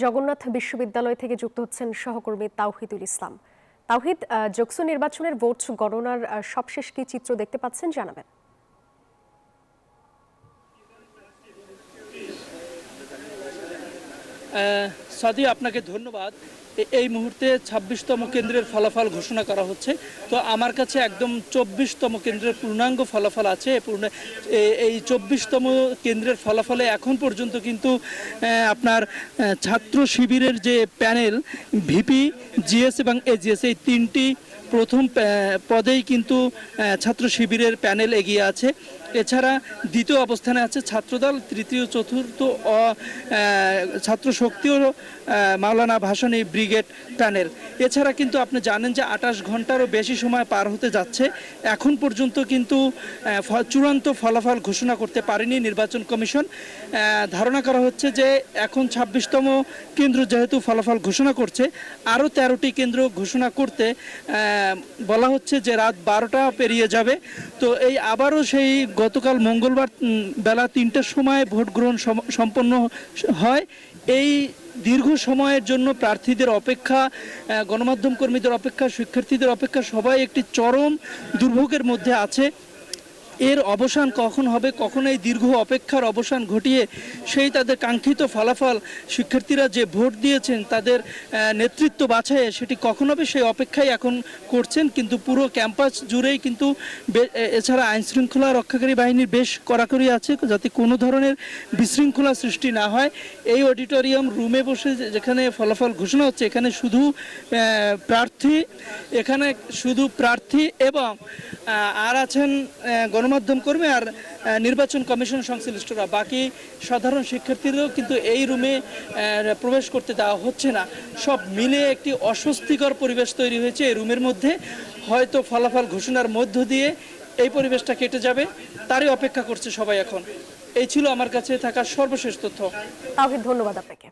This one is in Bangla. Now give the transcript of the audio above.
জগন্নাথ বিশ্ববিদ্যালয় থেকে যুক্ত হচ্ছেন সহকর্মী তাওহিদুল ইসলাম। তাওহিদ, জোকসু নির্বাচনের ভোট গণনার সবশেষ কি চিত্র দেখতে পাচ্ছেন জানাবেন। সাদি, আপনাকে ধন্যবাদ। এই মুহূর্তে ২৬তম কেন্দ্রের ফলাফল ঘোষণা করা হচ্ছে। তো আমার কাছে একদম ২৪তম কেন্দ্রের পূর্ণাঙ্গ ফলাফল আছে। এই ২৪তম কেন্দ্রের ফলাফলে এখন পর্যন্ত কিন্তু আপনার ছাত্র শিবিরের যে প্যানেল ভিপি, জিএস এবং এজিএস, এই তিনটি প্রথম পদেই কিন্তু ছাত্র শিবিরের প্যানেল এগিয়ে আছে। এছাড়া দ্বিতীয় অবস্থানে আছে ছাত্রদল, তৃতীয় চতুর্থ ছাত্র শক্তি ও মাওলানা ভাসানী ব্রিগেড প্যানেল। এছাড়া কিন্তু আপনি জানেন যে ২৮ ঘন্টারও বেশি সময় পার হতে যাচ্ছে। এখন পর্যন্ত কিন্তু চূড়ান্ত ফলাফল ঘোষণা করতে পারেনি নির্বাচন কমিশন। ধারণা করা হচ্ছে যে এখন ২৬তম কেন্দ্র যেহেতু ফলাফল ঘোষণা করছে, আরও ১৩টি কেন্দ্র ঘোষণা করতে বলা হচ্ছে যে রাত ১২টা পেরিয়ে যাবে। তো এই আবারও সেই গতকাল মঙ্গলবার বেলা ৩টার সময় ভোট গ্রহণ সম্পন্ন হয়। এই দীর্ঘ সময়ের জন্য প্রার্থীদের অপেক্ষা, গণমাধ্যম কর্মীদের অপেক্ষা, শিক্ষার্থীদের অপেক্ষা, সবাই একটি চরম দুর্ভোগের মধ্যে আছে। এর অবসান কখন হবে, কখন এই দীর্ঘ অপেক্ষার অবসান ঘটিয়ে সেই তাদের কাঙ্ক্ষিত ফলাফল, শিক্ষার্থীরা যে ভোট দিয়েছেন তাদের নেতৃত্ব বাছাইয়ে সেটি কখন হবে সেই অপেক্ষাই এখন করছেন। কিন্তু পুরো ক্যাম্পাস জুড়েই কিন্তু এছাড়া আইনশৃঙ্খলা রক্ষাকারী বাহিনীর বেশ কড়াকড়ি আছে যাতে কোনো ধরনের বিশৃঙ্খলা সৃষ্টি না হয়। এই অডিটোরিয়াম রুমে বসে যেখানে ফলাফল ঘোষণা হচ্ছে, এখানে শুধু প্রার্থী এবং আর আছেন গণমাধ্যম কর্মী আর নির্বাচন কমিশন সংশ্লিষ্টরা। বাকি সাধারণ শিক্ষার্থীরাও কিন্তু এই রুমে প্রবেশ করতে দেওয়া হচ্ছে না। সব মিলে একটি অস্বস্তিকর পরিবেশ তৈরি হয়েছে এই রুমের মধ্যে। হয়তো ফলাফল ঘোষণার মধ্য দিয়ে এই পরিবেশটা কেটে যাবে, তারই অপেক্ষা করছে সবাই এখন। এই ছিল আমার কাছে থাকা সর্বশেষ তথ্য। তাওহিদ, ধন্যবাদ আপনাকে।